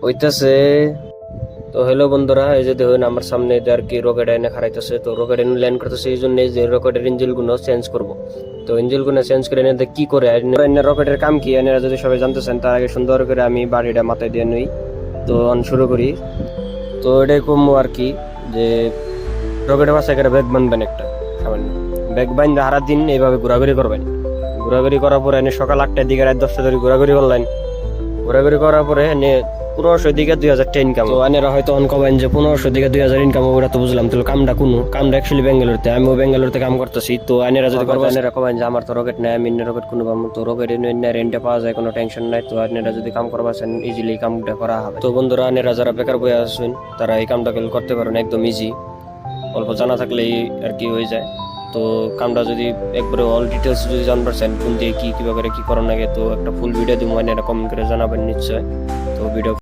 হইতেছে। তো হ্যালো বন্ধুরা, এই যে দেখুন আমার সামনে আর কি রকেট এনে খারাইতেছে। তো রকেট এনে ল্যান্ড করতেছে, এই জন্য যে রকেটের ইঞ্জিন গুলো চেঞ্জ করবো। তো ইঞ্জিন গুলো চেঞ্জ করে এনে কি করে এনে রকেটের কাম কি এনে যদি সবাই জানতে চান, তার আগে সুন্দর করে আমি বাড়িটা মাথায় দিয়ে নই। তো শুরু করি। তো এটাই কমবো আর কি, যে রকেটের বাসায় করে ব্যাগ বানবেন একটা সামান্য। ব্যাগ বান্ধে সারা দিন এইভাবে ঘোরাঘুরি করবেন। ঘোরাঘুরি করার পরে এনে সকাল 8টার দিকে রাত 10টা ধরে ঘোরাঘুরি করলেন। ঘোরাঘুরি করার পরে এনে 1500 দিকে 2000 ইনকাম। তো আনেরা হয়তো কবেন যে 1500 দিকে 2000 ইনকাম, ওটা তো বুঝলাম। তাহলে কামটা অ্যাকচুয়ালি বেঙ্গালুরুতে, আমিও বেঙ্গালুরুতে কাম করতেছি। তো আনেরা যদি আনেরা কবেন যে আমার তো রকেট নাই, আমি রকেট কোনো পাবো। তো রকেট রেন্টে পাওয়া যায়, কোনো টেনশন নাই। তো আনেরা যদি কাম করবাছেন ইজিলি কামটা করা হবে। তো বন্ধুরা, আনেরা যারা বেকার বয়ে আসবেন তারা এই কামটা করতে পারেন, একদম ইজি। অল্প জানা থাকলেই আর কি হয়ে যায়। তো কামটা যদি একবারে অল ডিটেলস যদি জানবার চান, কোন দিয়ে কিভাবে কি করার লাগে, তো একটা ফুল ভিডিও দিব, মানে কমেন্ট করে জানাবেন নিশ্চয়। তো ভিডিও